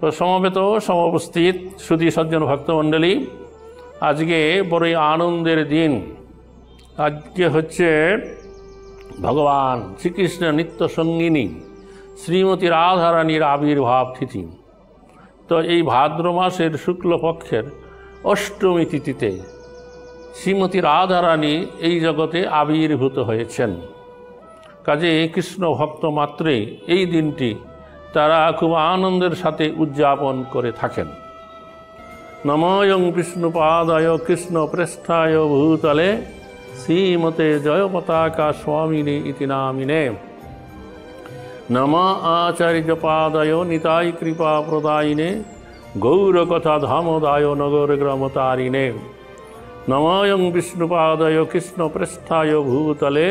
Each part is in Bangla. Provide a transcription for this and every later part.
তো সমবেত সমুপস্থিত সুধী সজ্জন ভক্তমণ্ডলী, আজকে বড়ই আনন্দের দিন। আজকে হচ্ছে ভগবান শ্রীকৃষ্ণের নিত্য সঙ্গিনী শ্রীমতী রাধারানীর আবির্ভাব তিথি। তো এই ভাদ্র মাসের শুক্লপক্ষের অষ্টমী তিথিতে শ্রীমতী রাধারানী এই জগতে আবির্ভূত হয়েছেন। কাজে কৃষ্ণ ভক্ত মাত্রে এই দিনটি তারা খুব আনন্দের সাথে উদযাপন করে থাকেন। নময়ং বিষ্ণুপাদায় কৃষ্ণ প্রেষ্ঠায় ভূতলে শ্রীমতে জয় পতাকা স্বামিনে ইতি নামিনে। নম আচার্যপাদায় নিতাই কৃপা প্রদায়িনে গৌরকথা ধামদায় নগর গ্রামতারিণে। নময়ং বিষ্ণুপাদায় কৃষ্ণ প্রেষ্ঠায় ভূতলে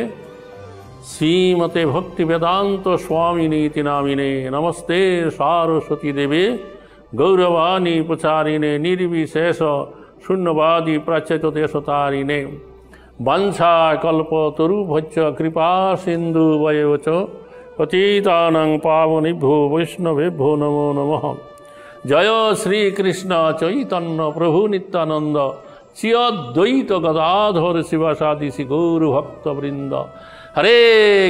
শ্রীমতে ভক্তি বেদান্ত স্বামিনে ইতি নামিনে। নমস্তে সারস্বতী দেবে গৌরবাণী প্রচারিণে নির্বিশেষ শূন্যবাদী প্রাচ্যত দেশতারিণে। বাঞ্ছা কল্পতরুভ্যশ্চ কৃপা সিন্ধু বয়চ পতিতানাং পাবনেভ্যো বৈষ্ণবেভ্যো নমো নমঃ। জয় শ্রীকৃষ্ণ চৈতন্য প্রভু নিত্যানন্দ শ্রী অদ্বৈত গদাধর শিবাসাদি শ্রী গৌর ভক্তবৃন্দ। হরে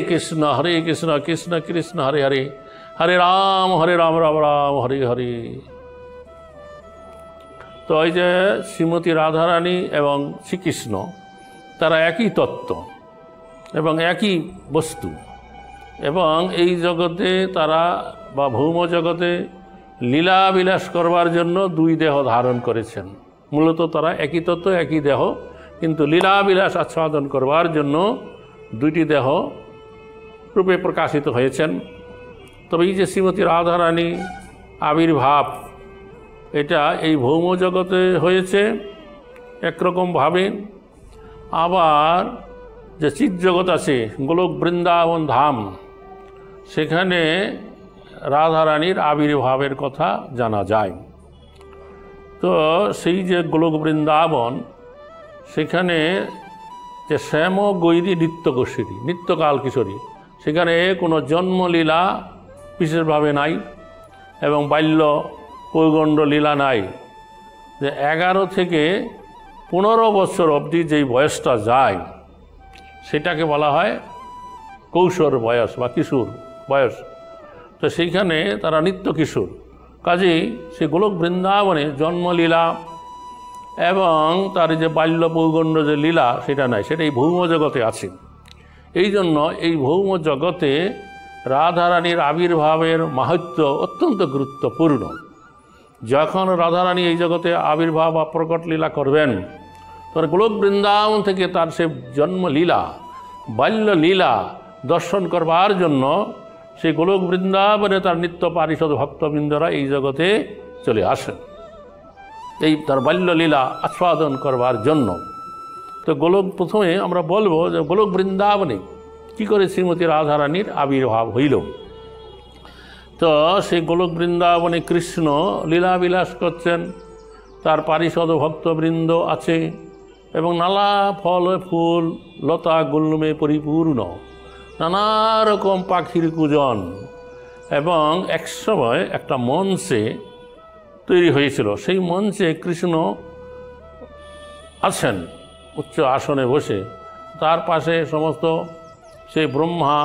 কৃষ্ণ কৃষ্ণ কৃষ্ণ হরে হরে, হরে রাম রাম রাম হরে হরে। তো এই যে শ্রীমতী রাধারানী এবং শ্রীকৃষ্ণ তারা একই তত্ত্ব এবং একই বস্তু, এবং এই জগতে তারা বা ভৌম জগতে লীলা বিলাস করবার জন্য দুই দেহ ধারণ করেছেন। মূলত তারা একই তত্ত্ব একই দেহ, কিন্তু লীলা বিলাস আস্বাদন করবার জন্য দুইটি দেহ রূপে প্রকাশিত হয়েছেন। তবে এই যে শ্রীমতী রাধারানী আবির্ভাব, এটা এই ভৌম জগতে হয়েছে একরকমভাবে, আবার যে চিৎ জগৎ আছে গোলক বৃন্দাবন ধাম, সেখানে রাধারানীর আবির্ভাবের কথা জানা যায়। তো সেই যে গোলক বৃন্দাবন, সেখানে যে শ্যাম গৈরী নিত্যকাল কিশোরী, সেখানে কোনো জন্মলীলা বিশেষভাবে নাই এবং বাল্য পৌগণ্ড লীলা নাই। যে 11 থেকে 15 বছর অবধি যেই বয়সটা যায়, সেটাকে বলা হয় কৈশোর বয়স বা কিশোর বয়স। তো সেইখানে তারা নিত্য কিশোর। কাজেই সে গোলক বৃন্দাবনে জন্মলীলা এবং তার যে বাল্য পৌগণ্ড যে লীলা, সেটা নাই, সেটা এই ভৌম জগতে আছে। এই জন্য এই ভৌম জগতে রাধারানীর আবির্ভাবের মাহাত্ম্য অত্যন্ত গুরুত্বপূর্ণ। যখন রাধারানী এই জগতে আবির্ভাব বা প্রকট লীলা করবেন, তখন গোলক বৃন্দাবন থেকে তার সে জন্মলীলা বাল্য লীলা দর্শন করবার জন্য সেই গোলক বৃন্দাবনে তার নিত্য পারিষদ ভক্তবৃন্দরা এই জগতে চলে আসেন, এই তার বাল্যলীলা আস্বাদন করবার জন্য। তো প্রথমে আমরা বলবো যে গোলক বৃন্দাবনে কী করে শ্রীমতী রাধারানীর আবির্ভাব হইল। তো সেই গোলক বৃন্দাবনে কৃষ্ণ লীলাবিলাস করছেন, তার পারিষদ ভক্তবৃন্দ আছে এবং নানা ফল ফুল লতা গুল্মে পরিপূর্ণ, নানা রকম পাখির কুজন। এবং একসময় একটা মঞ্চে তৈরি হয়েছিল, সেই মঞ্চে কৃষ্ণ আছেন উচ্চ আসনে বসে, তার পাশে সমস্ত সেই ব্রহ্মা,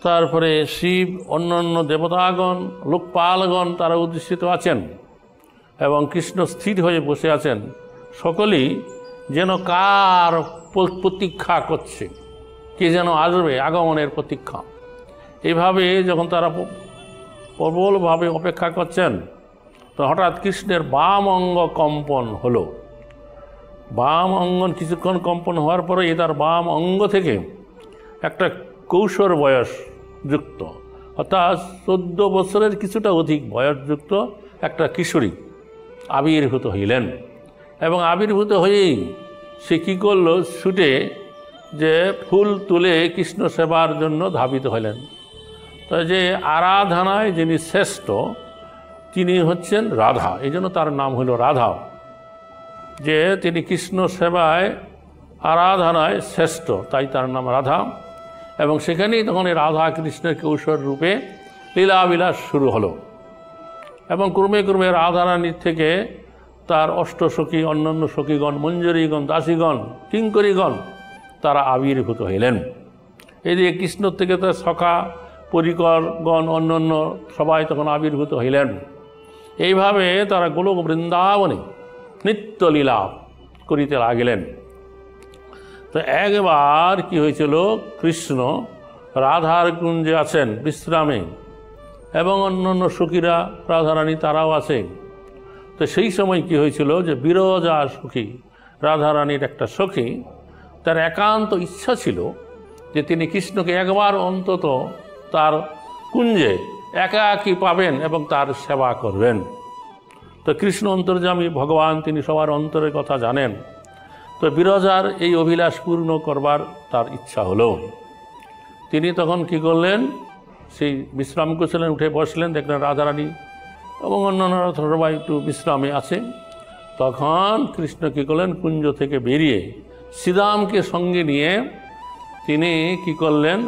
তারপরে শিব, অন্যান্য দেবতাগণ, লোকপালগণ তারা অধিষ্ঠিত আছেন এবং কৃষ্ণ স্থির হয়ে বসে আছেন। সকলেই যেন কার প্রতীক্ষা করছে, কে যেন আসবে, আগমনের প্রতীক্ষা। এইভাবে যখন তারা প্রবলভাবে অপেক্ষা করছেন, তো হঠাৎ কৃষ্ণের বাম অঙ্গ কম্পন হলো। বাম অঙ্গ কিছুক্ষণ কম্পন হওয়ার পরে তার বাম অঙ্গ থেকে একটা কৈশোর বয়স যুক্ত, অর্থাৎ 14 বছরের কিছুটা অধিক বয়সযুক্ত একটা কিশোরী আবির্ভূত হইলেন। এবং আবির্ভূত হয়েই সে কী করল, ছুটে যে ফুল তুলে কৃষ্ণ সেবার জন্য ধাবিত হলেন। তো যে আরাধনায় যিনি শ্রেষ্ঠ, তিনি হচ্ছেন রাধা, এই জন্য তার নাম হলো রাধা। যে তিনি কৃষ্ণ সেবায় আরাধনায় শ্রেষ্ঠ, তাই তার নাম রাধা। এবং সেখানেই তখন রাধা কৃষ্ণের কৈশোর রূপে লীলাবিলাস শুরু হলো। এবং ক্রমে ক্রমে রাধারানীর থেকে তার অষ্টসখী, অন্যান্য সখীগণ, মঞ্জরীগণ, দাসীগণ, কিঙ্করীগণ তারা আবির্ভূত হইলেন। এদিকে কৃষ্ণ থেকে তার সখা, পরিকরগণ, অন্যান্য সবাই তখন আবির্ভূত হইলেন। এইভাবে তারা গোলক বৃন্দাবনে নিত্যলীলা করিতে লাগিলেন। তো একবার কি হয়েছিল, কৃষ্ণ রাধার কুঞ্জে আছেন বিশ্রামে, এবং অন্যান্য সখীরা, রাধারানী তারাও আছে। তো সেই সময় কি হয়েছিল যে বিরজা সখী, রাধারানীর একটা সখী, তার একান্ত ইচ্ছা ছিল যে তিনি কৃষ্ণকে একবার অন্তত তার কুঞ্জে একাকী পাবেন এবং তার সেবা করবেন। তো কৃষ্ণ অন্তর্যামী ভগবান, তিনি সবার অন্তরের কথা জানেন। তো বিরজার এই অভিলাষ পূর্ণ করবার তার ইচ্ছা হলো। তিনি তখন কি করলেন, সেই বিশ্রাম করছিলেন, উঠে বসলেন, দেখলেন রাধারানী এবং অন্যান্য সবাই একটু বিশ্রামে আছে। তখন কৃষ্ণ কী করলেন, কুঞ্জ থেকে বেরিয়ে শ্রীদামকে সঙ্গে নিয়ে তিনি কি করলেন,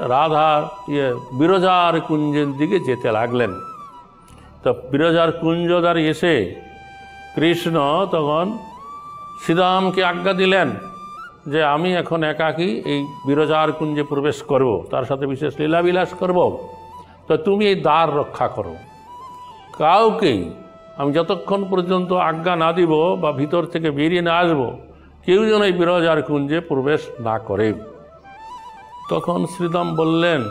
বিরজার কুঞ্জের দিকে যেতে লাগলেন। তো বিরজার কুঞ্জ দ্বারে এসে কৃষ্ণ তখন শ্রীদামকে আজ্ঞা দিলেন যে আমি এখন একাকী এই বিরজার কুঞ্জে প্রবেশ করব, তার সাথে বিশেষ লীলাবিলাস করব। তো তুমি এই দ্বার রক্ষা করো, কাউকেই আমি যতক্ষণ পর্যন্ত আজ্ঞা না দিব বা ভিতর থেকে বেরিয়ে না আসবো, কেউ যেন এই বিরজার কুঞ্জে প্রবেশ না করে। তখন শ্রীদাম বললেন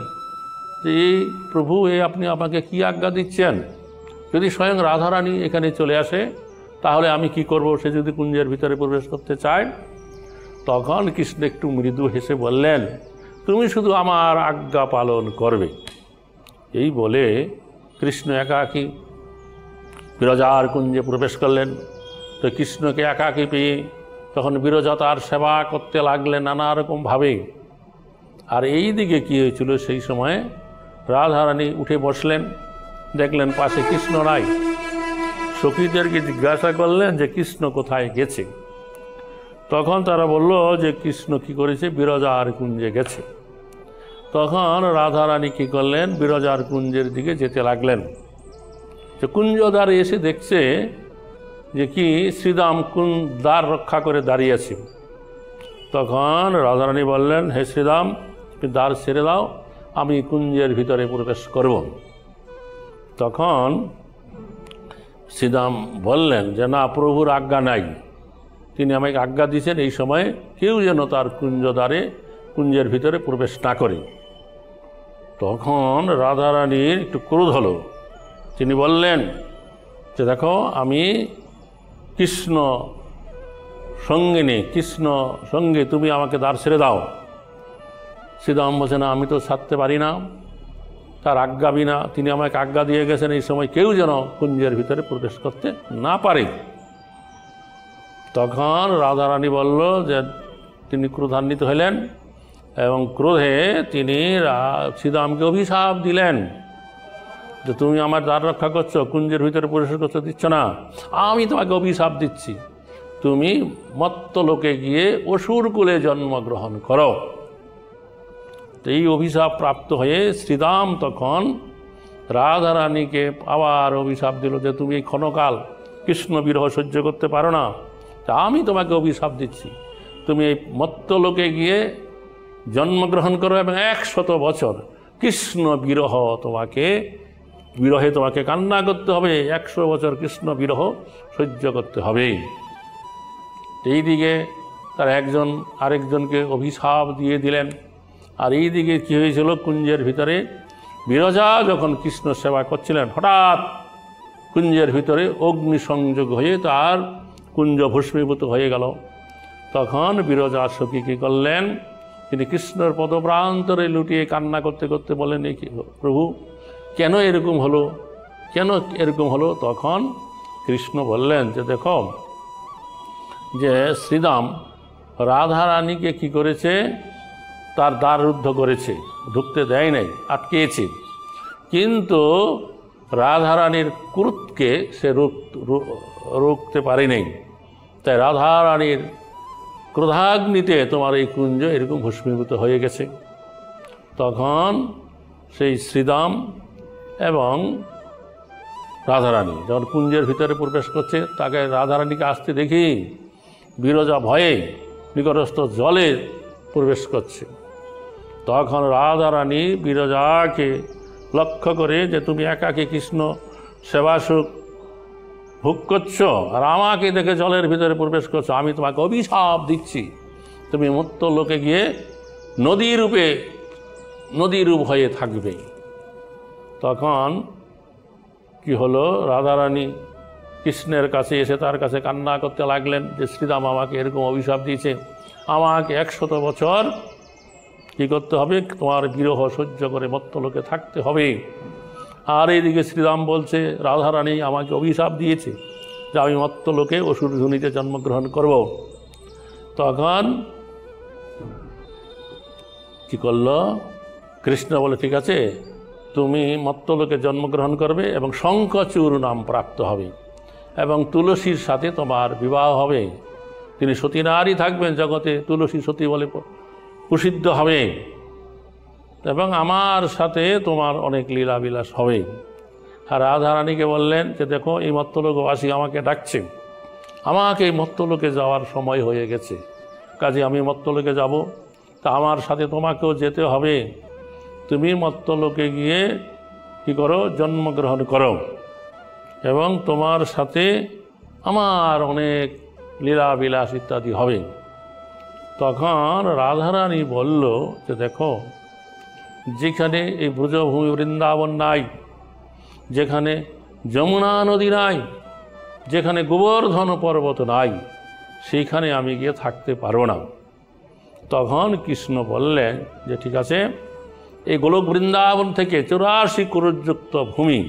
যে এই প্রভু, আপনি আমাকে কি আজ্ঞা দিচ্ছেন? যদি স্বয়ং রাধারানী এখানে চলে আসে তাহলে আমি কি করব, সে যদি কুঞ্জের ভিতরে প্রবেশ করতে চায়? তখন কৃষ্ণ একটু মৃদু হেসে বললেন, তুমি শুধু আমার আজ্ঞা পালন করবে। এই বলে কৃষ্ণ একাকী বিরজার কুঞ্জে প্রবেশ করলেন। তো কৃষ্ণকে একাকী পেয়ে তখন বিরজা তার সেবা করতে লাগলেন নানা রকমভাবে। আর এই দিকে কী হয়েছিল, সেই সময়ে রাধারানী উঠে বসলেন, দেখলেন পাশে কৃষ্ণ নাই। সখীদেরকে জিজ্ঞাসা করলেন যে কৃষ্ণ কোথায় গেছে। তখন তারা বলল যে কৃষ্ণ কি করেছে, বিরজার কুঞ্জে গেছে। তখন রাধারানী কী করলেন, বিরজার কুঞ্জের দিকে যেতে লাগলেন। যে কুঞ্জ দ্বারে এসে দেখছে যে কি শ্রীদাম দ্বার রক্ষা করে দাঁড়িয়ে আছে। তখন রাধারানী বললেন, হে শ্রীদাম, তুমি দ্বার ছেড়ে দাও, আমি কুঞ্জের ভিতরে প্রবেশ করব। তখন শ্রীদাম বললেন যে না, প্রভুর আজ্ঞা নাই, তিনি আমাকে আজ্ঞা দিয়েছেন এই সময়ে কেউ যেন তার কুঞ্জের ভিতরে প্রবেশ না করে। তখন রাধারানীর একটু ক্রোধ হলো। তিনি বললেন যে দেখো, আমি কৃষ্ণ সঙ্গিনী, কৃষ্ণ সঙ্গে, তুমি আমাকে দ্বার ছেড়ে দাও। শ্রীদাম বলছে না, আমি তো ছাড়তে পারি না, তার আজ্ঞা বিনা তিনি আমাকে আজ্ঞা দিয়ে গেছেন এই সময় কেউ যেন কুঞ্জের ভিতরে প্রবেশ করতে না পারে। তখন রাধারানী বলল যে তিনি ক্রোধান্বিত হলেন এবং ক্রোধে তিনি শ্রীদামকে অভিশাপ দিলেন যে তুমি আমার দ্বার রক্ষা করছো, কুঞ্জের ভিতরে প্রবেশ করতে দিচ্ছ না, আমি তোমাকে অভিশাপ দিচ্ছি, তুমি মত্ত লোকে গিয়ে অসুর কুলে জন্মগ্রহণ করো। এই অভিশাপ প্রাপ্ত হয়ে শ্রীদাম তখন রাধারানীকে আবার অভিশাপ দিল যে তুমি এই ক্ষণকাল কৃষ্ণ বিরহ সহ্য করতে পারো না, তা আমি তোমাকে অভিশাপ দিচ্ছি, তুমি এই মত্ত লোকে গিয়ে জন্মগ্রহণ করো এবং 100 বছর কৃষ্ণ বিরহে তোমাকে কান্না করতে হবে, 100 বছর কৃষ্ণ বিরহ সহ্য করতে হবে। এইদিকে তার একজন আরেকজনকে অভিশাপ দিয়ে দিলেন। আর এই দিকে কী হয়েছিল, কুঞ্জের ভিতরে বিরজা যখন কৃষ্ণ সেবা করছিলেন, হঠাৎ কুঞ্জের ভিতরে অগ্নি সংযোগ হয়ে তার কুঞ্জ ভস্মীভূত হয়ে গেল। তখন বিরজা সখী কী করলেন, তিনি কৃষ্ণর পদপ্রান্তরে লুটিয়ে কান্না করতে করতে বলেন, এই প্রভু কেন এরকম হলো, কেন এরকম হলো? তখন কৃষ্ণ বললেন যে দেখো, যে শ্রীদাম রাধারানীকে কি করেছে, তার দ্বার রুদ্ধ করেছে, ঢুকতে দেয় নাই, আটকেছে, কিন্তু রাধারানীর ক্রোধকে সে রুখতে পারে নাই। তাই রাধারানীর ক্রোধাগ্নিতে তোমার এই কুঞ্জ এরকম ভস্মীভূত হয়ে গেছে। তখন সেই শ্রীদাম এবং রাধারানী যখন কুঞ্জের ভিতরে প্রবেশ করছে, তাকে রাধারানীকে আসতে দেখি বিরজা ভয়ে নিকটস্থ জলে প্রবেশ করছে। তখন রাধারানী বিরজাকে লক্ষ্য করে যে তুমি একাকী কৃষ্ণ সেবাসুখ ভোগ করছো আর আমাকে দেখে জলের ভিতরে প্রবেশ করছো, আমি তোমাকে অভিশাপ দিচ্ছি, তুমি মত্ত লোকে গিয়ে নদীরূপ হয়ে থাকবে। তখন কি হলো, রাধারানী কৃষ্ণের কাছে এসে তার কাছে কান্না করতে লাগলেন যে শ্রীরাম আমাকে এরকম অভিশাপ দিয়েছে, আমাকে 100 বছর কী করতে হবে, তোমার বিরহ সহ্য করে মত্তলোকে থাকতে হবে। আর এইদিকে শ্রীরাম বলছে রাধারানী আমাকে অভিশাপ দিয়েছে যে আমি মত্তলোকে অসুর ধুনিতে জন্মগ্রহণ করব। তখন কি করল, কৃষ্ণ বলে ঠিক আছে, তুমি মত্তলোকে জন্মগ্রহণ করবে এবং শঙ্খচূড় নাম প্রাপ্ত হবে এবং তুলসীর সাথে তোমার বিবাহ হবে। তিনি সতী নারী থাকবেন জগতে, তুলসী সতী বলে প্রসিদ্ধ হবে এবং আমার সাথে তোমার অনেক লীলাবিলাস হবে। আর রাধারানীকে বললেন যে দেখো এই মত্তলোকবাসী আমাকে ডাকছে, আমাকে এই মত্তলোকে যাওয়ার সময় হয়ে গেছে, কাজে আমি মত্তলোকে যাব, তা আমার সাথে তোমাকেও যেতে হবে। তুমি মত্তলোকে গিয়ে কী করো, জন্মগ্রহণ করো এবং তোমার সাথে আমার অনেক লীলাবিলাস ইত্যাদি হবে। তখন রাধারানী বলল যে দেখো, যেখানে এই ব্রজভূমি বৃন্দাবন নাই, যেখানে যমুনা নদী নাই, যেখানে গোবর্ধন পর্বত নাই, সেইখানে আমি গিয়ে থাকতে পারবো না। তখন কৃষ্ণ বললেন যে ঠিক আছে, এই গোলক বৃন্দাবন থেকে 84 করোড়যুক্ত ভূমি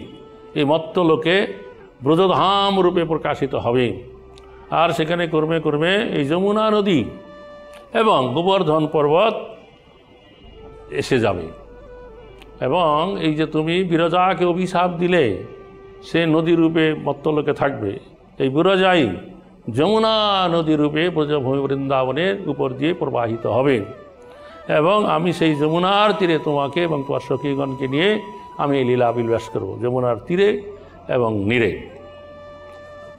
এই মত্তলোকে ব্রজধাম রূপে প্রকাশিত হবে আর সেখানে ক্রমে ক্রমে এই যমুনা নদী এবং গোবর্ধন পর্বত এসে যাবে এবং এই যে তুমি বিরজাকে অভিশাপ দিলে সে নদী রূপে মত্তলোকে থাকবে, এই বিরজাই যমুনা নদী রূপে ব্রজভূমি বৃন্দাবনের উপর দিয়ে প্রবাহিত হবে এবং আমি সেই যমুনার তীরে তোমাকে এবং তোমার সখীগণকে নিয়ে আমি এই লীলা বিলাস করব যমুনার তীরে এবং নীরে।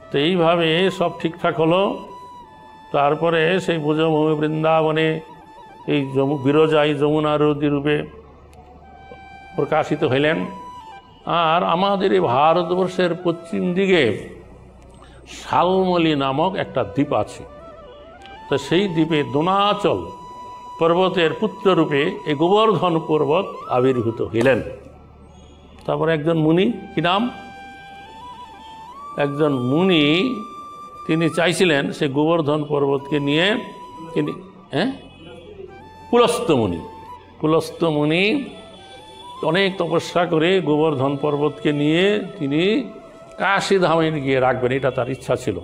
তো এইভাবে সব ঠিকঠাক হলো। তারপরে সেই ব্রজভূমি বৃন্দাবনে এই বিরজাই যমুনা নদী রূপে প্রকাশিত হইলেন। আর আমাদের এই ভারতবর্ষের পশ্চিম দিকে শালমলি নামক একটা দ্বীপ আছে, তো সেই দ্বীপে দোনাচল পর্বতের পুত্ররূপে এই গোবর্ধন পর্বত আবির্ভূত হইলেন। তারপরে একজন মুনি, কি নাম, একজন মুনি তিনি চাইছিলেন সে গোবর্ধন পর্বতকে নিয়ে তিনি পুলস্ত মুনি অনেক তপস্যা করে গোবর্ধন পর্বতকে নিয়ে তিনি কাশী ধামে গিয়ে রাখবেন, এটা তার ইচ্ছা ছিল।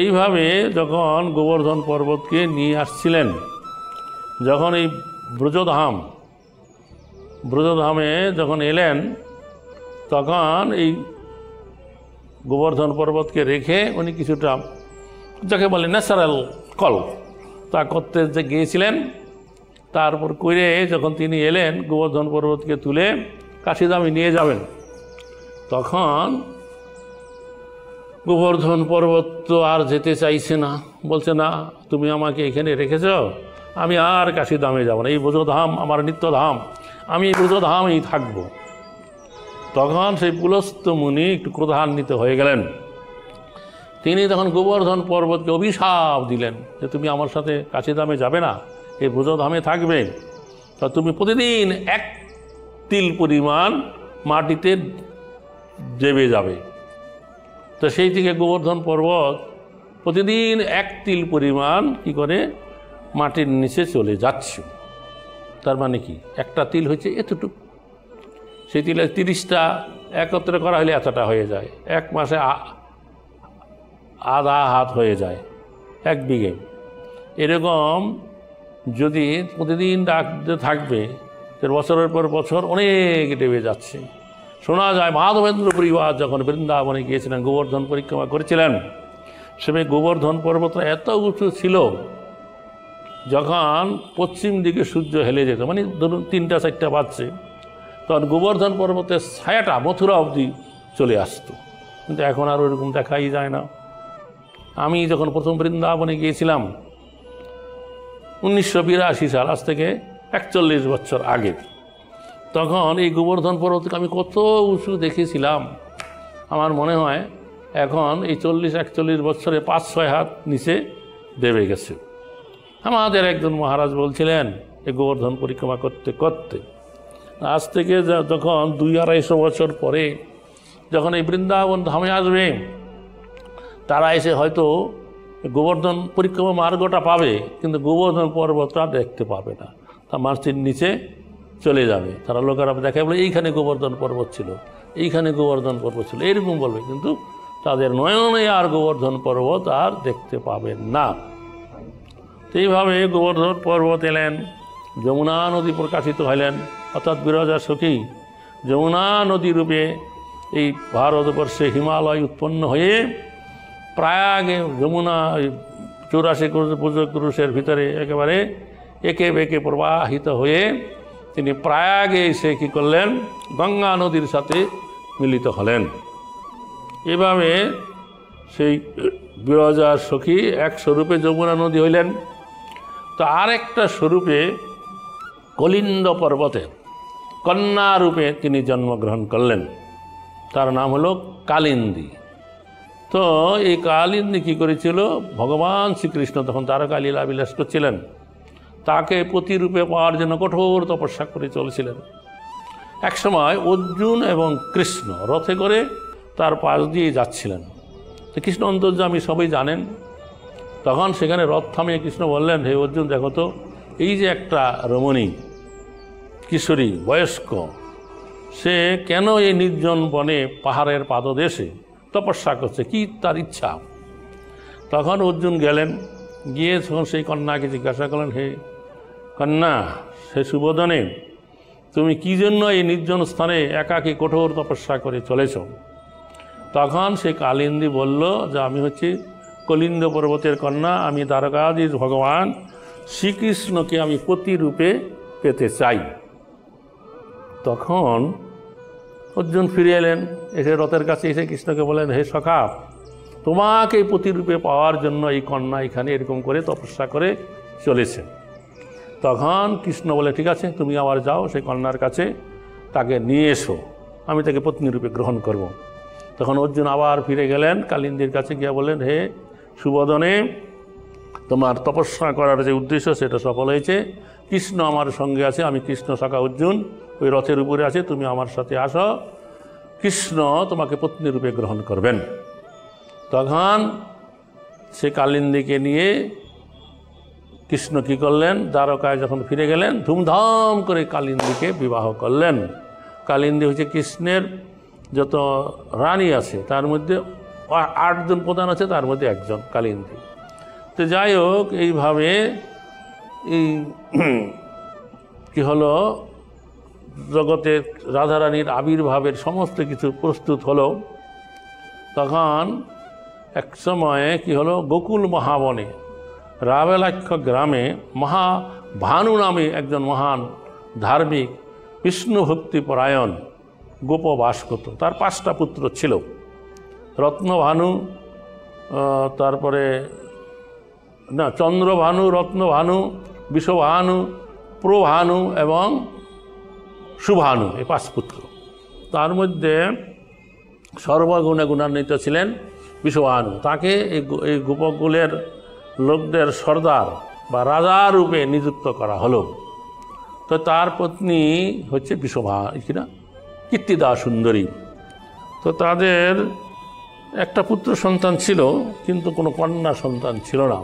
এইভাবে যখন গোবর্ধন পর্বতকে নিয়ে আসছিলেন, যখন এই ব্রজধামে যখন এলেন, তখন এই গোবর্ধন পর্বতকে রেখে উনি কিছুটা যাকে বলে ন্যাচারাল কল তা করতে যে গিয়েছিলেন। তারপর করে যখন তিনি এলেন গোবর্ধন পর্বতকে তুলে কাশীধামে নিয়ে যাবেন, তখন গোবর্ধন পর্বত তো আর যেতে চাইছে না, বলছে না তুমি আমাকে এখানে রেখেছ, আমি আর কাশীধামে যাব না, এই ব্রজধাম আমার নিত্যধাম, আমি এই ব্রজধামেই থাকব। তখন সেই পুলস্ত মুনি একটু ক্রোধান্বিত হয়ে গেলেন। তিনি তখন গোবর্ধন পর্বতকে অভিশাপ দিলেন যে তুমি আমার সাথে কাশীধামে যাবে না, এই ব্রজধামে থাকবে, তা তুমি প্রতিদিন 1 তিল পরিমাণ মাটিতে দেবে যাবে। তো সেই থেকে গোবর্ধন পর্বত প্রতিদিন 1 তিল পরিমাণ কি করে মাটির নিচে চলে যাচ্ছে। তার মানে কি, একটা তিল হচ্ছে এতটুকু, সেই তিলে 30টা একত্র করা হলে এতটা হয়ে যায়, 1 মাসে আধা হাত হয়ে যায় 1 বিঘে। এরকম যদি প্রতিদিন ডাকতে থাকবে, বছরের পর বছর অনেক ডেবে যাচ্ছে। শোনা যায় মাধবেন্দ্র পরিবার যখন বৃন্দাবনে গিয়েছিলেন, গোবর্ধন পরিক্রমা করেছিলেন, সেভাবে গোবর্ধন পর্বতটা এত উঁচু ছিল, যখন পশ্চিম দিকে সূর্য হেলে যেত, মানে ধরুন 3টা 4টা বাজছে, তখন গোবর্ধন পর্বতের ছায়াটা মথুরা অবধি চলে আসতো, কিন্তু এখন আর ওরকম দেখাই যায় না। আমি যখন প্রথম বৃন্দাবনে গিয়েছিলাম 1982 সাল, আজ থেকে 41 বছর আগে, তখন এই গোবর্ধন পর্বতকে আমি কত উঁচু দেখেছিলাম। আমার মনে হয় এখন এই 40-41 বছরে 5-6 হাত নিচে দেবে গেছে। আমাদের একজন মহারাজ বলছিলেন এই গোবর্ধন পরিক্রমা করতে করতে আজ থেকে যখন 200-250 বছর পরে যখন এই বৃন্দাবন ধামে আসবে, তারা এসে হয়তো গোবর্ধন পরিক্রমা মার্গটা পাবে, কিন্তু গোবর্ধন পর্বতটা দেখতে পাবে না, তা মাটির নিচে চলে যাবে। তারা লোকেরা দেখে বলে এইখানে গোবর্ধন পর্বত ছিল, এইখানে গোবর্ধন পর্বত ছিল, এরকম বলবে, কিন্তু তাদের নয়নে আর গোবর্ধন পর্বত আর দেখতে পাবেন না। তো এইভাবে গোবর্ধন পর্বত এলেন, যমুনা নদী প্রকাশিত হলেন, অর্থাৎ বিরজা সখী যমুনা নদী রূপে এই ভারতবর্ষে হিমালয় উৎপন্ন হয়ে প্রয়াগে যমুনা 84 ক্রুশের ভিতরে একেবারে একে বেঁকে প্রবাহিত হয়ে তিনি প্রয়াগে এসে কী করলেন, গঙ্গা নদীর সাথে মিলিত হলেন। এভাবে সেই বিরজার সখী এক স্বরূপে যমুনা নদী হইলেন। তো আরেকটা স্বরূপে কলিন্দ পর্বতে কন্যা রূপে তিনি জন্মগ্রহণ করলেন, তার নাম হলো কালিন্দী। তো এই কালিন্দী কী করেছিল, ভগবান শ্রীকৃষ্ণ তখন দ্বারকা লীলা বিলাস করছিলেন, তাকে প্রতিরূপে পাওয়ার জন্য কঠোর তপস্যা করে চলছিলেন। একসময় অর্জুন এবং কৃষ্ণ রথে করে তার পাশ দিয়ে যাচ্ছিলেন। তো কৃষ্ণ অন্তর্যামী সবাই জানেন। তখন সেখানে রথ থামিয়ে কৃষ্ণ বললেন, হে অর্জুন, দেখো তো এই যে একটা রমণী কিশোরী বয়স্ক, সে কেন এই নির্জন বনে পাহাড়ের পাদদেশে তপস্যা করছে, কি তার ইচ্ছা? তখন অর্জুন গেলেন, গিয়ে তখন সেই কন্যাকে জিজ্ঞাসা করলেন, হে কন্যা, সে সুবোধনে, তুমি কি জন্য এই নির্জন স্থানে একাকী কঠোর তপস্যা করে চলেছ? তখন সেই কালিন্দী বলল যে আমি হচ্ছি কলিন্দ পর্বতের কন্যা, আমি দ্বারকাধীশ ভগবান শ্রীকৃষ্ণকে আমি প্রতিরূপে পেতে চাই। তখন অর্জুন ফিরে এলেন, এসে রথের কাছে এসে কৃষ্ণকে বলেন, হে সখা, তোমাকে প্রতিরূপে পাওয়ার জন্য এই কন্যা এখানে এরকম করে তপস্যা করে চলেছে। তখন কৃষ্ণ বলে, ঠিক আছে, তুমি আবার যাও সেই কন্যার কাছে, তাকে নিয়ে এসো, আমি তাকে পত্নীরূপে গ্রহণ করব। তখন অর্জুন আবার ফিরে গেলেন, কালিন্দীর কাছে গিয়ে বললেন, হে সুবোধনে, তোমার তপস্যা করার যে উদ্দেশ্য সেটা সফল হয়েছে, কৃষ্ণ আমার সঙ্গে আছে, আমি কৃষ্ণ সখা অর্জুন ওই রথের উপরে আছে, তুমি আমার সাথে আসো, কৃষ্ণ তোমাকে পত্নীরূপে গ্রহণ করবেন। তখন সে কালিন্দীকে নিয়ে কৃষ্ণ কী করলেন, দ্বারকায় যখন ফিরে গেলেন, ধুমধাম করে কালিন্দীকে বিবাহ করলেন। কালিন্দী হচ্ছে কৃষ্ণের যত রানী আছে তার মধ্যে 8 জন প্রধান আছে, তার মধ্যে একজন কালিন্দী। তো যাই হোক, এইভাবে এই কি হলো, জগতের রাধারানীর আবির্ভাবের সমস্ত কিছু প্রস্তুত হলো। তখন এক সময়ে কি হলো, গোকুল মহাবনে রাবেলাক্ষ গ্রামে ভানু নামে একজন মহান ধার্মিক বিষ্ণু ভক্তিপরায়ণ গোপ বাস করত। তার 5টা পুত্র ছিল, রত্নভানু, তারপরে চন্দ্রভানু, রত্নভানু, বিষভানু, প্রভানু এবং সুভানু, এই 5 পুত্র। তার মধ্যে সর্বগুণে গুণান্বিত ছিলেন বিষভানু। তাকে এই গোপকুলের লোকদের সর্দার বা রাজা রূপে নিযুক্ত করা হলো। তো তার পত্নী হচ্ছে কিনা কীর্তিদা সুন্দরী। তো তাদের একটা পুত্র সন্তান ছিল, কিন্তু কোনো কন্যা সন্তান ছিল না।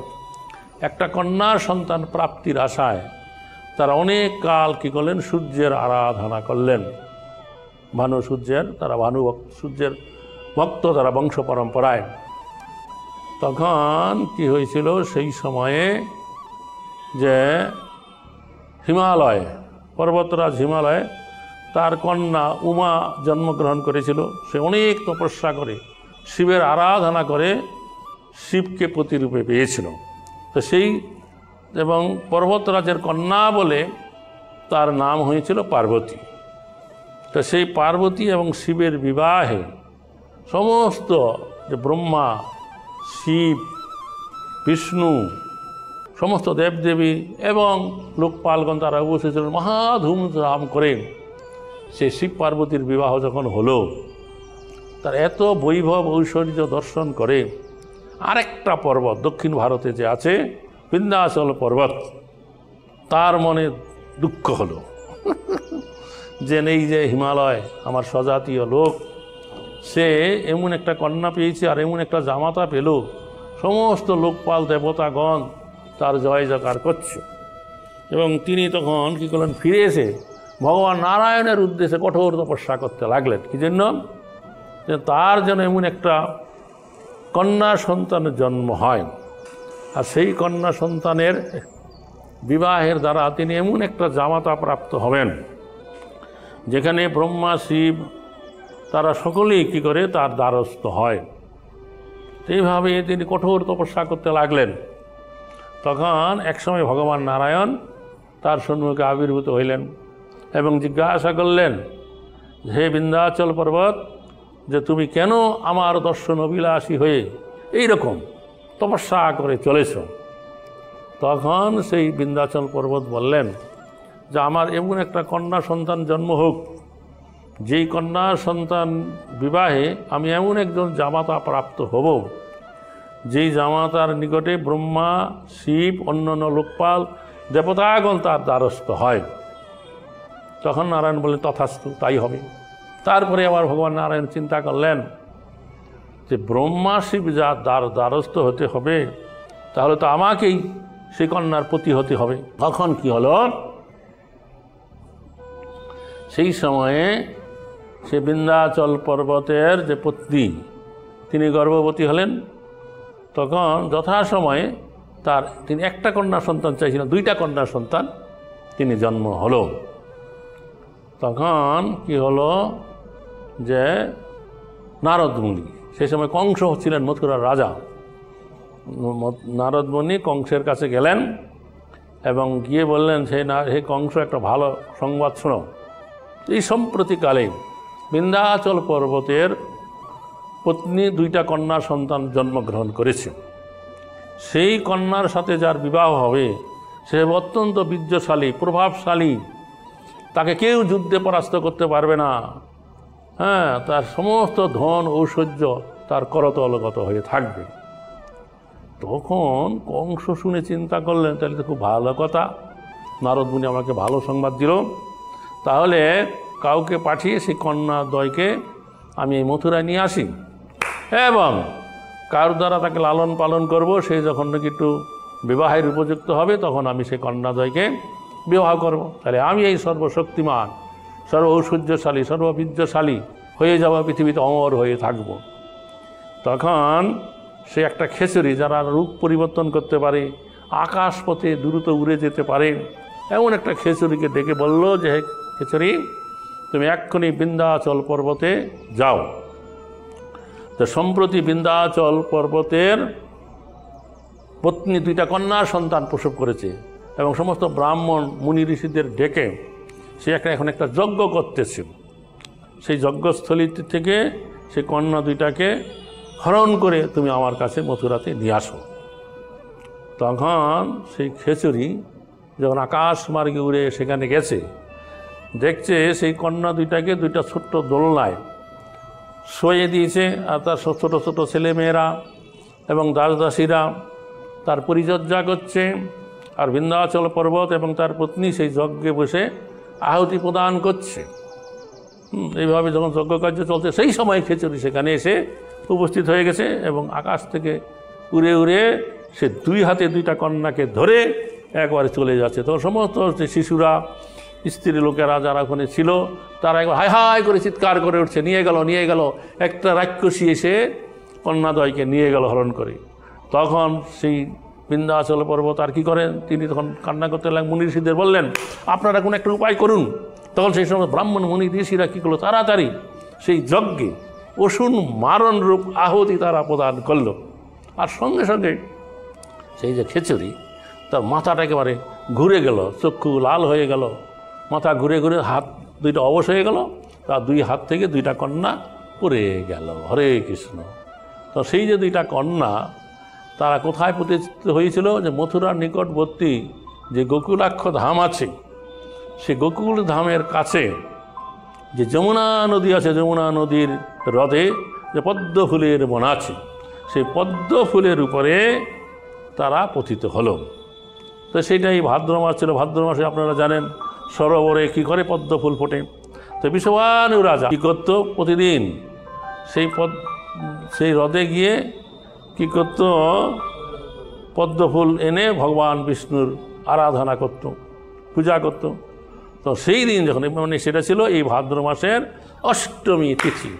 একটা কন্যার সন্তান প্রাপ্তির আশায় তারা অনেক কাল কী করলেন, সূর্যের আরাধনা করলেন। সূর্যের ভক্ত তারা বংশ পরম্পরায়। তখন কি হয়েছিল, সেই সময়ে যে হিমালয়, পর্বতরাজ হিমালয়, তার কন্যা উমা জন্মগ্রহণ করেছিল। সে অনেক তপস্যা করে শিবের আরাধনা করে শিবকে প্রতিরূপে পেয়েছিল। তো সেই এবং পর্বতরাজের কন্যা বলে তার নাম হয়েছিল পার্বতী। তো সেই পার্বতী এবং শিবের বিবাহে সমস্ত যে ব্রহ্মা, শিব, বিষ্ণু, সমস্ত দেবদেবী এবং লোকপালগণ তারা উপস্থিত ছিলেন। মহা ধুমধাম করে সে শিব পার্বতীর বিবাহ যখন হলো, তার এত বৈভব ঐশ্বর্য দর্শন করে আরেকটা পর্বত দক্ষিণ ভারতে যে আছে বিন্ধ্যাচল পর্বত, তার মনে দুঃখ হলো যে এই যে হিমালয় আমার স্বজাতীয় লোক, সে এমন একটা কন্যা পেয়েছে আর এমন একটা জামাতা পেল, সমস্ত লোকপাল দেবতাগণ তার জয় জয়কার করছে। এবং তিনি তখন কী করলেন, ফিরে এসে ভগবান নারায়ণের উদ্দেশ্যে কঠোর তপস্যা করতে লাগলেন। কী জন্য? যে তার যেন এমন একটা কন্যা সন্তানের জন্ম হয়, আর সেই কন্যা সন্তানের বিবাহের দ্বারা তিনি এমন একটা জামাতা প্রাপ্ত হবেন যেখানে ব্রহ্মা, শিব তারা সকলেই কী করে তার দ্বারস্থ হয়। এইভাবে তিনি কঠোর তপস্যা করতে লাগলেন। তখন একসময় ভগবান নারায়ণ তার সম্মুখে আবির্ভূত হইলেন এবং জিজ্ঞাসা করলেন, হে বিন্ধ্যাচল পর্বত, যে তুমি কেন আমার দর্শন অভিলাষী হয়ে এইরকম তপস্যা করে চলেছ? তখন সেই বিন্ধ্যাচল পর্বত বললেন যে আমার এমন একটা কন্যা সন্তান জন্ম হোক, যেই কন্যা সন্তান বিবাহে আমি এমন একজন জামাতা প্রাপ্ত হব, যেই জামাতার নিকটে ব্রহ্মা, শিব, অন্যান্য লোকপাল দেবতাগণ তার দ্বারস্থ হয়। তখন নারায়ণ বললেন, তথাস্তু, তাই হবে। তারপরে আবার ভগবান নারায়ণ চিন্তা করলেন যে ব্রহ্মা, শিব যা দ্বারস্থ হতে হবে, তাহলে তো আমাকেই সেই কন্যার পতি হতে হবে। তখন কি হলো, সেই সময়ে সে বিন্ধ্যাচল পর্বতের যে পত্নী তিনি গর্ভবতী হলেন। তখন যথাসময়ে তিনি একটা কন্যা সন্তান চাইছিলেন, দুইটা কন্যা সন্তান তিনি জন্ম হলো। তখন কি হলো যে নারদ মুনি, সেই সময় কংস ছিলেন মথুরার রাজা, নারদ মুনি কংসের কাছে গেলেন এবং গিয়ে বললেন, হে কংস, একটা ভালো সংবাদ শোনো। এই সম্প্রতিকালে বিন্ধ্যাচল পর্বতের পত্নী দুইটা কন্যা সন্তান জন্মগ্রহণ করেছে। সেই কন্যার সাথে যার বিবাহ হবে সে অত্যন্ত বীর্যশালী, প্রভাবশালী, তাকে কেউ যুদ্ধে পরাস্ত করতে পারবে না। হ্যাঁ, তার সমস্ত ধন ঐশ্বর্য তার করতলগত হয়ে থাকবে। তখন কংস শুনে চিন্তা করলেন, তাহলে তো খুব ভালো কথা, নারদ মুনি আমাকে ভালো সংবাদ দিল, তাহলে কাউকে পাঠিয়ে সেই কন্যাদ্বয়কে আমি এই মথুরায় নিয়ে আসি এবং কার দ্বারা তাকে লালন পালন করব, সে যখন নাকি একটু বিবাহের উপযুক্ত হবে তখন আমি সেই কন্যাদ্বয়কে বিবাহ করব। তাহলে আমি এই সর্বশক্তিমান, সর্ব ঐশ্বর্যশালী, সর্ববীর্যশালী হয়ে যাব, পৃথিবীতে অমর হয়ে থাকব। তখন সে একটা খেচুরি, যারা রূপ পরিবর্তন করতে পারে, আকাশ পথে দ্রুত উড়ে যেতে পারে, এমন একটা খেচুরিকে ডেকে বলল যে, হে খেচুরি, তুমি এক্ষুনি বিন্ধ্যাচল পর্বতে যাও। তো সম্প্রতি বিন্ধ্যাচল পর্বতের পত্নী দুইটা কন্যা সন্তান প্রসব করেছে এবং সমস্ত ব্রাহ্মণ মুনি ঋষিদের ডেকে সে এখন একটা যজ্ঞ করতেছে। সেই যজ্ঞস্থলী থেকে সেই কন্যা দুইটাকে হরণ করে তুমি আমার কাছে মথুরাতে নিয়ে আসো। তখন সেই খেচুরি যখন আকাশ মার্গে উড়ে সেখানে গেছে, দেখছে সেই কন্যা দুইটাকে দুইটা ছোট্ট দোলনায় শোয়ে দিয়েছে, আর তার ছোটো ছোটো ছেলেমেয়েরা এবং দাসদাসীরা তার পরিচর্যা করছে, আর বিন্ধ্যাচল পর্বত এবং তার পত্নী সেই যজ্ঞে বসে আহুতি প্রদান করছে। এইভাবে যখন যজ্ঞকার্য চলছে সেই সময় খেচুরি সেখানে এসে উপস্থিত হয়ে গেছে এবং আকাশ থেকে উড়ে উড়ে সে দুই হাতে দুইটা কন্যাকে ধরে একবারে চলে যাচ্ছে। তো সমস্ত শিশুরা, স্ত্রী লোকেরা যারা ওখানে ছিল, তারা একবার হাই হাই করে চিৎকার করে উঠছে, নিয়ে গেল, নিয়ে গেল। একটা রাক্ষসী এসে কন্যাদ্বয়কে নিয়ে গেল হরণ করে। তখন সেই বিন্ধ্যাচল পর্বত আর কী করেন, তিনি তখন কান্না করতে লাগলেন। মুনি ঋষিদের বললেন, আপনারা কোনো একটা উপায় করুন। তখন সেই সময় ব্রাহ্মণ মুনি ঋষিরা কী করলো, তাড়াতাড়ি সেই যজ্ঞে অসুন মারণ রূপ আহুতি তারা প্রদান করল। আর সঙ্গে সঙ্গে সেই যে খেচুরি, তার মাথাটা একেবারে ঘুরে গেল, চক্ষু লাল হয়ে গেল, মাথা ঘুরে ঘুরে হাত দুইটা অবশ হয়ে গেল, তার দুই হাত থেকে দুইটা কন্যা পড়ে গেল। হরে কৃষ্ণ। তো সেই যে দুইটা কন্যা তারা কোথায় প্রতিষ্ঠিত হয়েছিল? যে মথুরার নিকটবর্তী যে গোকুলাক্ষ ধাম আছে, সে গোকুল ধামের কাছে যে যমুনা নদী আছে, যমুনা নদীর হ্রদে যে পদ্ম ফুলের বন আছে, সেই পদ্ম ফুলের উপরে তারা পতিত হলো। তো সেইটাই ভাদ্র মাস ছিল। ভাদ্র মাসে আপনারা জানেন সরোবরে কী করে পদ্ম ফুল ফোটে। তো বিশ্ববানু রাজা কী করত? প্রতিদিন সেই হ্রদে গিয়ে কী করত? পদ্ম ফুল এনে ভগবান বিষ্ণুর আরাধনা করত, পূজা করত। তো সেই দিন যখন, মানে সেটা ছিল এই ভাদ্র মাসের অষ্টমী তিথি,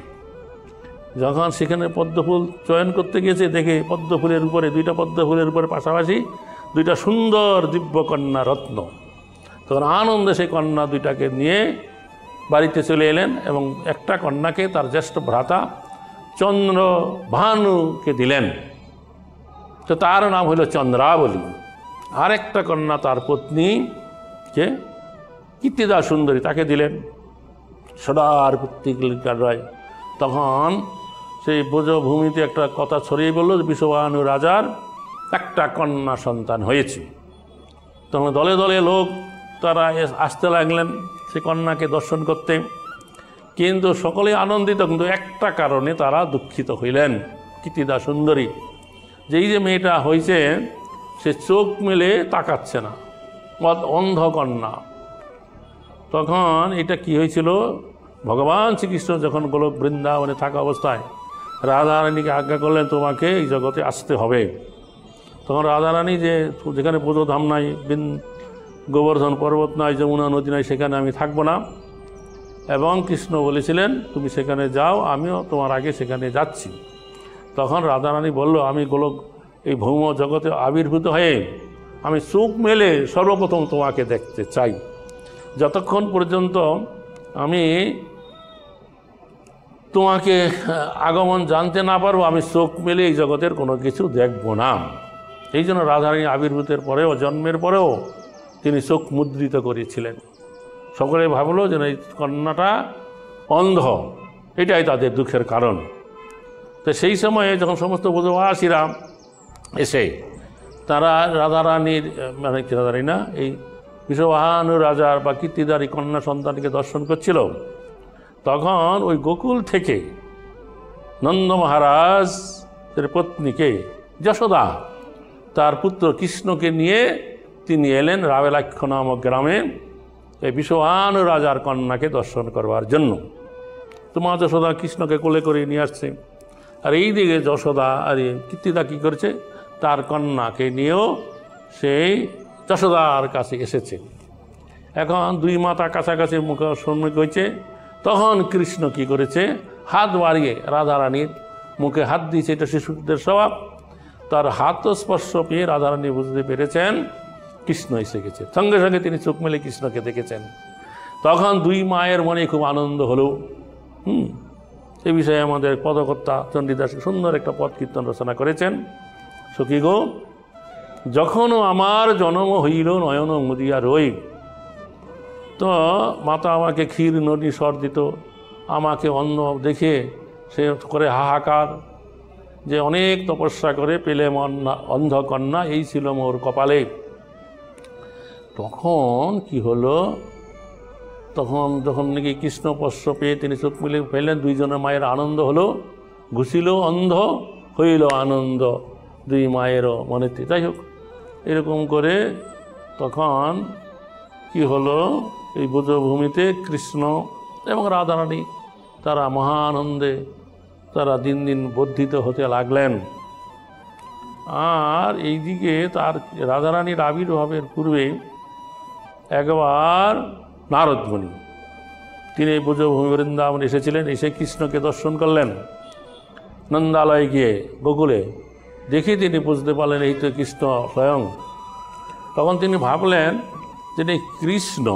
যখন সেখানে পদ্মফুল চয়ন করতে গিয়েছে, দেখে পদ্মফুলের উপরে, দুইটা পদ্মফুলের উপরে পাশাপাশি দুইটা সুন্দর দিব্যকন্যা রত্ন। তখন আনন্দে সেই কন্যা দুইটাকে নিয়ে বাড়িতে চলে এলেন এবং একটা কন্যাকে তার জ্যেষ্ঠ ভ্রাতা চন্দ্রভানুকে দিলেন। তো তার নাম হলো চন্দ্রাবলী। আরেকটা কন্যা তার পত্নী যে কীর্তিদা সুন্দরী, তাকে দিলেন সদার পুত্রিকা রায়। তখন সেই ব্রজভূমিতে একটা কথা ছড়িয়ে বলল যে বিশ্ববানু রাজার একটা কন্যা সন্তান হয়েছে। তখন দলে দলে লোক তারা আসতে লাগলেন সে কন্যাকে দর্শন করতে, কিন্তু সকলে আনন্দিত, কিন্তু একটা কারণে তারা দুঃখিত হইলেন। কীর্তিদা সুন্দরী, যেই যে মেয়েটা হয়েছে সে চোখ মেলে তাকাচ্ছে না, অন্ধ কন্যা। তখন এটা কি হয়েছিল? ভগবান শ্রীকৃষ্ণ যখন গোলক বৃন্দাবনে থাকা অবস্থায় রাধারানীকে আজ্ঞা করলেন তোমাকে এই জগতে আসতে হবে। তখন রাধারানী যে যেখানে ব্রজধাম নাই, গোবর্ধন পর্বত নাই, যমুনা নদী নাই, সেখানে আমি থাকবো না। এবং কৃষ্ণ বলেছিলেন তুমি সেখানে যাও, আমিও তোমার আগে সেখানে যাচ্ছি। তখন রাধারানী বলল আমি গোলক এই ভৌম জগতে আবির্ভূত হয়ে আমি চোখ মেলে সর্বপ্রথম তোমাকে দেখতে চাই। যতক্ষণ পর্যন্ত আমি তোমাকে আগমন জানতে না পারবো, আমি চোখ মেলে এই জগতের কোনো কিছু দেখব না। এই জন্য রাধারানী আবির্ভূতের পরেও, জন্মের পরেও তিনি চোখ মুদ্রিত করেছিলেন। সকলে ভাবলো যে এই কন্যাটা অন্ধ, এটাই তাদের দুঃখের কারণ। তো সেই সময়ে যখন সমস্ত ব্রজবাসীরা এসে তারা রাধারানীর, মানে রাধারানী না, এই বিশ্ববানু রাজার বা কীর্তিদারী কন্যা সন্তানকে দর্শন করছিল, তখন ওই গোকুল থেকে নন্দ মহারাজের পত্নীকে যশোদা তার পুত্র কৃষ্ণকে নিয়ে তিনি এলেন রাবেলাক্ষ নামক গ্রামে এই বিশ্ববানু রাজার কন্যাকে দর্শন করবার জন্য। তো মা যশোদা কৃষ্ণকে কোলে করে নিয়ে আসছে, আর এই দিকে যশোদা আর কীর্তিদা কী করেছে, তার কন্যাকে নিয়েও সেই যশোদার কাছে এসেছে। এখন দুই মাতা কাছাকাছি মুখে সম্মুখ হয়েছে। তখন কৃষ্ণ কি করেছে, হাত বাড়িয়ে রাধারানীর মুখে হাত দিয়েছে। এটা শিশুদের স্বভাব। তার হাত স্পর্শ পেয়ে রাধারানী বুঝতে পেরেছেন কৃষ্ণ এসে গেছে। সঙ্গে সঙ্গে তিনি চোখ মেলে কৃষ্ণকে দেখেছেন। তখন দুই মায়ের মনে খুব আনন্দ হলো। এই বিষয়ে আমাদের পদকর্তা চণ্ডীদাস সুন্দর একটা পদ কীর্তন রচনা করেছেন। সখী গো, যখনও আমার জন্ম হইল নয়ন মুদিয়া রই, তো মাতা আমাকে ক্ষীর নদী স্বর দিত, আমাকে অন্ন দেখে সে করে হাহাকার যে অনেক তপস্যা করে পেলে অন্ধকন্যা, এই ছিল মোর কপালে। তখন কি হলো, তখন যখন নাকি কৃষ্ণ স্পর্শ পেয়ে তিনি চোখ মিলে ফেললেন, দুইজনের মায়ের আনন্দ হলো, ঘুষিল অন্ধ হইল আনন্দ দুই মায়েরও মনেতে। যাই হোক, এরকম করে তখন কি হলো, এই ব্রজভূমিতে কৃষ্ণ এবং রাধারানী তারা মহানন্দে তারা দিন দিন বর্ধিত হতে লাগলেন। আর এইদিকে তার রাধারানীর আবির্ভাবের পূর্বে একবার নারদ মুনি তিনি ব্রজভূমি বৃন্দাবনে এসেছিলেন। এসে কৃষ্ণকে দর্শন করলেন নন্দালয়ে গিয়ে গোকুলে। দেখে তিনি বুঝতে পারলেন এই তো কৃষ্ণ স্বয়ং। তখন তিনি ভাবলেন যে কৃষ্ণ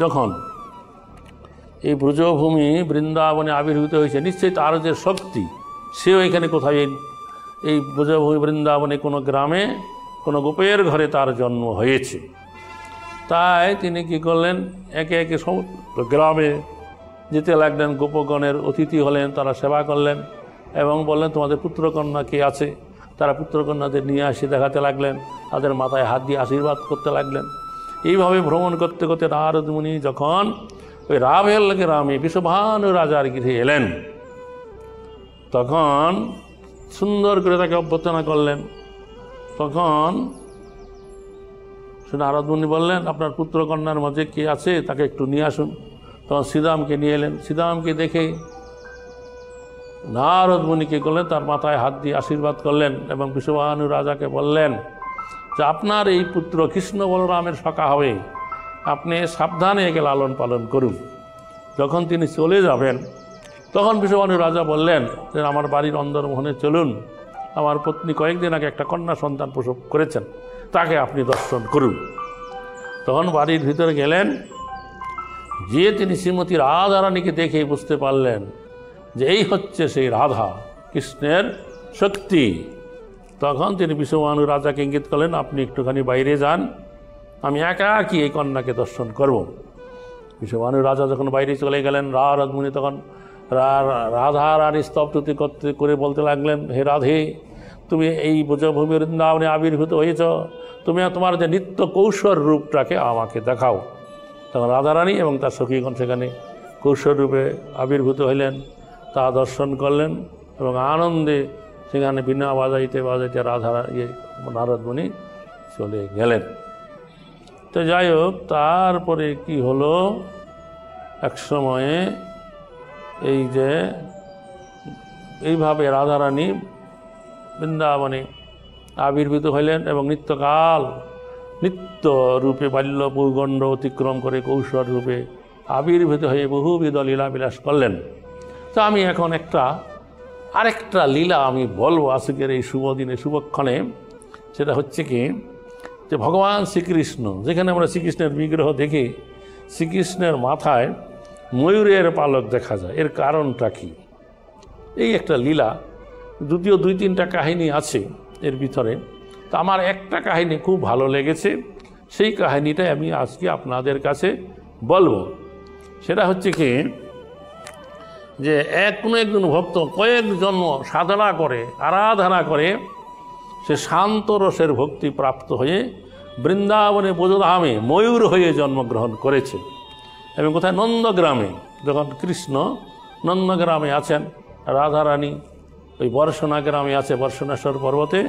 যখন এই ব্রজভূমি বৃন্দাবনে আবির্ভূত হয়েছে, নিশ্চয়ই তার যে শক্তি, সেও এখানে কোথায় এই ব্রজভূমি বৃন্দাবনে কোনো গ্রামে কোনো গোপের ঘরে তার জন্ম হয়েছে। তাই তিনি কি করলেন, একে একে সমস্ত গ্রামে যেতে লাগলেন, গোপগণের অতিথি হলেন, তারা সেবা করলেন এবং বললেন তোমাদের পুত্রকন্যা কে আছে। তারা পুত্রকন্যাদের নিয়ে এসে দেখাতে লাগলেন, তাদের মাথায় হাত দিয়ে আশীর্বাদ করতে লাগলেন। এইভাবে ভ্রমণ করতে করতে নারদ মুনি যখন ওই রাভেল গ্রামে বিশ্বভানু রাজার গৃহে এলেন, তখন সুন্দর করে তাকে অভ্যর্থনা করলেন। তখন নারদ মুনি বললেন আপনার পুত্রকন্যার মাঝে কে আছে তাকে একটু নিয়ে আসুন। তখন শ্রীরামকে নিয়ে এলেন। শ্রীরামকে দেখে নারদ মুনিকে করলেন, তার মাথায় হাত দিয়ে আশীর্বাদ করলেন এবং বিশ্বভানু রাজাকে বললেন যে আপনার এই পুত্র কৃষ্ণ বলরামের সখা হবে, আপনি সাবধানে একে লালন পালন করুন। যখন তিনি চলে যাবেন তখন বিশ্বভানু রাজা বললেন যে আমার বাড়ির অন্দরমহলে চলুন, আমার পত্নী কয়েকদিন আগে একটা কন্যা সন্তান প্রসব করেছেন, তাকে আপনি দর্শন করুন। তখন বাড়ির ভিতরে গেলেন, গিয়ে তিনি শ্রীমতী রাধারানীকে দেখে বুঝতে পারলেন যে এই হচ্ছে সেই রাধা, কৃষ্ণের শক্তি। তখন তিনি বিশ্বভানু রাজাকে ইঙ্গিত করলেন আপনি একটুখানি বাইরে যান, আমি একাকী এই কন্যাকে দর্শন করব। বিশ্বভানু রাজা যখন বাইরে চলে গেলেন, নারদ মুনি তখন রাধা রানী স্তবস্তুতি করতে করে বলতে লাগলেন, হে রাধে, তুমি এই ব্রজভূমি বৃন্দাবনে আবির্ভূত হয়েছ, তুমি তোমার যে নিত্য কৌশল রূপটাকে আমাকে দেখাও। তখন রাধারানী এবং তার সখীগণ সেখানে কৌশল রূপে আবির্ভূত হইলেন, তা দর্শন করলেন এবং আনন্দে সেখানে বিনা বাজাইতে বাজাইতে নারদ মুনি চলে গেলেন। তো যাই হোক, তারপরে কি হলো, এক সময়ে এই যে এইভাবে রাধারানী বৃন্দাবনে আবির্ভূত হইলেন এবং নিত্যকাল নিত্য রূপে বাল্য পৌগণ্ড অতিক্রম করে কৌশল রূপে আবির্ভূত হয়ে বহুবিধ লীলা বিলাস করলেন। তো আমি এখন আরেকটা লীলা আমি বলবো আজকের এই শুভ দিনে শুভক্ষণে। সেটা হচ্ছে কি, যে ভগবান শ্রীকৃষ্ণ, যেখানে আমরা শ্রীকৃষ্ণের বিগ্রহ দেখি শ্রীকৃষ্ণের মাথায় ময়ূরের পালক দেখা যায়, এর কারণটা কি? এই একটা লীলা, যদিও 2-3টা কাহিনী আছে এর ভিতরে, তো আমার একটা কাহিনী খুব ভালো লেগেছে, সেই কাহিনীটাই আমি আজকে আপনাদের কাছে বলবো। সেটা হচ্ছে কি, যে কোনো একজন ভক্ত কয়েক জন্ম সাধনা করে আরাধনা করে সে শান্ত রসের ভক্তি প্রাপ্ত হয়ে বৃন্দাবনে ব্রজধামে ময়ূর হয়ে জন্মগ্রহণ করেছে। এবং কোথায়? নন্দগ্রামে। যখন কৃষ্ণ নন্দগ্রামে আছেন, রাধারানী ওই বর্ষণা গ্রামে আছে, বর্ষণেশ্বর পর্বতে,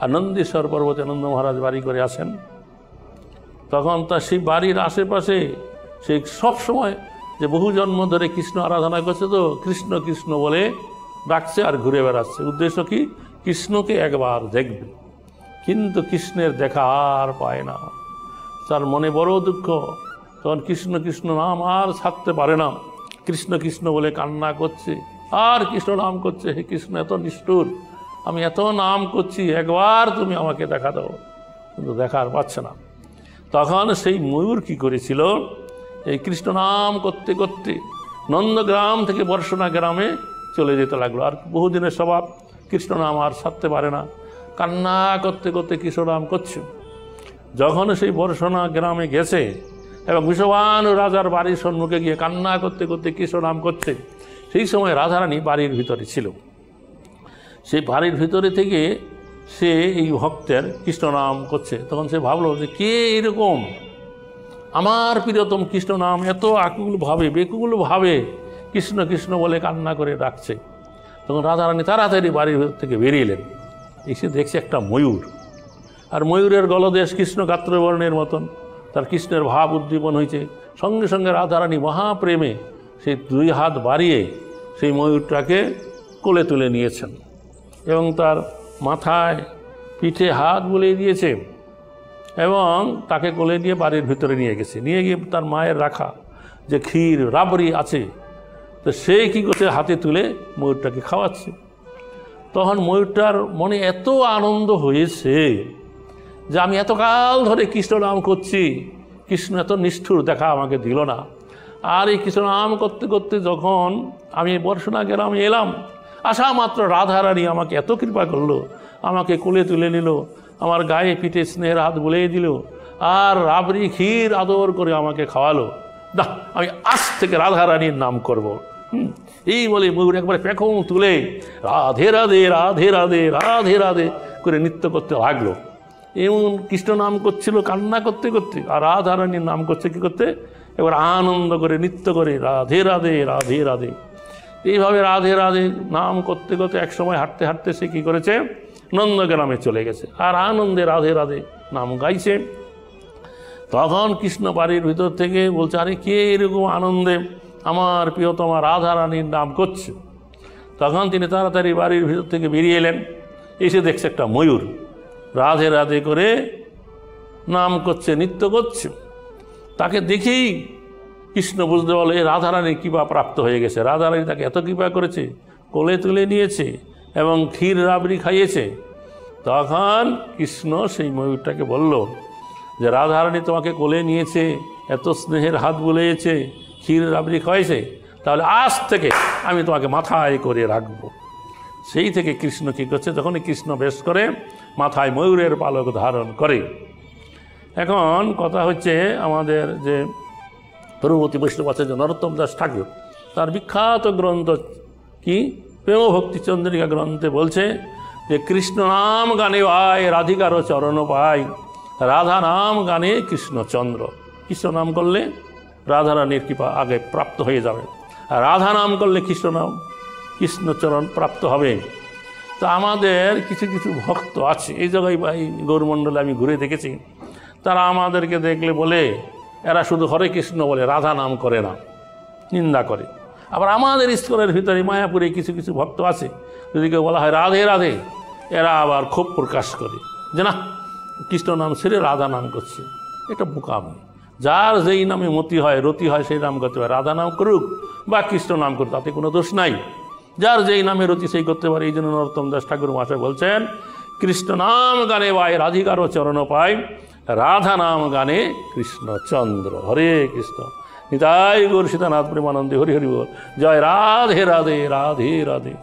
আর নন্দীশ্বর পর্বতে নন্দ মহারাজ বাড়ি করে আছেন। তখন তা সেই বাড়ির আশেপাশে সে সবসময় যে বহু জন্ম ধরে কৃষ্ণ আরাধনা করছে, তো কৃষ্ণ কৃষ্ণ বলে ডাকছে আর ঘুরে বেড়াচ্ছে। উদ্দেশ্য কি? কৃষ্ণকে একবার দেখবে, কিন্তু কৃষ্ণের দেখা আর পায় না। তার মনে বড় দুঃখ। তখন কৃষ্ণ কৃষ্ণ নাম আর ছাড়তে পারে না, কৃষ্ণ কৃষ্ণ বলে কান্না করছে আর কৃষ্ণ নাম করছে, হে কৃষ্ণ এত নিষ্ঠুর, আমি এত নাম করছি, একবার তুমি আমাকে দেখা দাও, কিন্তু দেখা আর পাচ্ছে না। তখন সেই ময়ূর কি করেছিল, এই কৃষ্ণ নাম করতে করতে নন্দগ্রাম থেকে বর্ষণা গ্রামে চলে যেতে লাগলো। আর বহুদিনের স্বভাব, কৃষ্ণ নাম আর ছাড়তে পারে না, কান্না করতে করতে কৃষ্ণ নাম করছে। যখন সেই বর্ষণা গ্রামে গেছে এবং বিশ্বভানু রাজার বাড়ির সম্মুখে গিয়ে কান্না করতে করতে কৃষ্ণ নাম করছে, সেই সময় রাধারানী বাড়ির ভিতরে ছিল। সেই বাড়ির ভিতরে থেকে সে এই ভক্তের কৃষ্ণ নাম করছে। তখন সে ভাবলো যে কে এরকম আমার প্রিয়তম কৃষ্ণ নাম এত আকুলভাবে বেকুলভাবে কৃষ্ণ কৃষ্ণ বলে কান্না করে ডাকছে। তখন রাধারানী তাড়াতাড়ি বাড়ির থেকে বেরিয়ে এলেন, এসে দেখছে একটা ময়ূর, আর ময়ূরের গলদেশ কৃষ্ণ গাত্রবর্ণের মতন, তার কৃষ্ণের ভাব উদ্দীপন হয়েছে। সঙ্গে সঙ্গে রাধারানী মহাপ্রেমে সেই 2 হাত বাড়িয়ে সেই ময়ূরটাকে কোলে তুলে নিয়েছেন এবং তার মাথায় পিঠে হাত বুলিয়ে দিয়েছে এবং তাকে কোলে নিয়ে বাড়ির ভিতরে নিয়ে গেছে। নিয়ে গিয়ে তার মায়ের রাখা যে ক্ষীর রাবড়ি আছে, তো সেই কী করছে, হাতে তুলে ময়ূরটাকে খাওয়াচ্ছে। তখন ময়ূরটার মনে এত আনন্দ হয়েছে যে আমি এতকাল ধরে কৃষ্ণ নাম করছি, কৃষ্ণ এত নিষ্ঠুর দেখা আমাকে দিল না। আর এই কৃষ্ণ নাম করতে করতে যখন আমি বর্ষণা গ্রামে এলাম, আসা মাত্র রাধারানী আমাকে এত কৃপা করলো, আমাকে কোলে তুলে নিল, আমার গায়ে পিঠে স্নেহের হাত বুলিয়ে দিল, আর রাবড়ি ক্ষীর আদর করে আমাকে খাওয়ালো। না, আমি আজ থেকে রাধারানীর নাম করব। এই বলে ময়ূর একবারে পেখম তুলে রাধে রাধে রাধে রাধে রাধে রাধে করে নৃত্য করতে লাগলো। এমন কৃষ্ণ নাম করছিল কান্না করতে করতে, আর রাধারানীর নাম করছে কী করতে, এবার আনন্দ করে নৃত্য করে রাধে রাধে রাধে রাধে। এইভাবে রাধে রাধে নাম করতে করতে এক সময় হাঁটতে হাঁটতে সে কী করেছে, নন্দগ্রামে চলে গেছে, আর আনন্দে রাধে রাধে নাম গাইছে। তখন কৃষ্ণ বাড়ির ভিতর থেকে বলছে, আরে কে এরকম আনন্দে আমার প্রিয়তমা রাধারানীর নাম করছে? তখন তিনি তাড়াতাড়ি বাড়ির ভিতর থেকে বেরিয়ে এলেন, এসে দেখছে একটা ময়ূর রাধে রাধে করে নাম করছে, নৃত্য করছে। তাকে দেখেই কৃষ্ণ বুঝতে পারল এই রাধারানীর কৃপা প্রাপ্ত হয়ে গেছে। রাধারানী তাকে এত কৃপা করেছে, কোলে তুলে নিয়েছে এবং ক্ষীর রাবড়ি খাইয়েছে। তখন কৃষ্ণ সেই ময়ূরটাকে বলল যে রাধারানী তোমাকে কোলে নিয়েছে, এত স্নেহের হাত বুলিয়েছে, ক্ষীর রাবড়ি খাইয়েছে, তাহলে আজ থেকে আমি তোমাকে মাথায় করে রাখব। সেই থেকে কৃষ্ণ কী করছে, তখনই কৃষ্ণ বেশ করে মাথায় ময়ূরের পালক ধারণ করে। এখন কথা হচ্ছে, আমাদের যে পূর্ববর্তী বৈষ্ণব আছে যে নরোত্তম দাস ঠাকুর, তার বিখ্যাত গ্রন্থ কি প্রেমভক্তি চন্দ্রিকা গ্রন্থে বলছে যে কৃষ্ণ নাম গানে ভাই রাধিকার চরণ পাই, রাধা নাম গানে কৃষ্ণচন্দ্র। কৃষ্ণ নাম করলে রাধারানীর কৃপা আগে প্রাপ্ত হয়ে যাবে, আর রাধা নাম করলে কৃষ্ণ নাম কৃষ্ণচরণ প্রাপ্ত হবে। তো আমাদের কিছু কিছু ভক্ত আছে এই জায়গায়, এই গৌরমণ্ডলে আমি ঘুরে দেখেছি, তারা আমাদেরকে দেখলে বলে এরা শুধু হরে কৃষ্ণ বলে, রাধা নাম করে না, নিন্দা করে। আবার আমাদের ইস্কনের ভিতরে মায়াপুরে কিছু কিছু ভক্ত আছে, যদি কেউ বলা হয় রাধে রাধে, এরা আবার ক্ষোভ প্রকাশ করে যে না, কৃষ্ণ নাম ছেড়ে রাধা নাম করছে। এটা বোকামি। যার যেই নামে মতি হয়, রতি হয়, সেই নাম করতে পারে। রাধা নাম করুক বা কৃষ্ণ নাম করুক, তাতে কোনো দোষ নাই। যার যেই নামে রতি সেই করতে পারে। এই জন্য নরোত্তম দাস ঠাকুর মহাশয় বলছেন, কৃষ্ণ নাম গানে ভাই রাধিকারও চরণ পাই, রাধা নাম গানে কৃষ্ণচন্দ্র। হরে কৃষ্ণ। নিতাই গৌর সীতানাথ প্রেমানন্দে হরি হরি বল। জয় রাধে রাধে রাধে রাধে।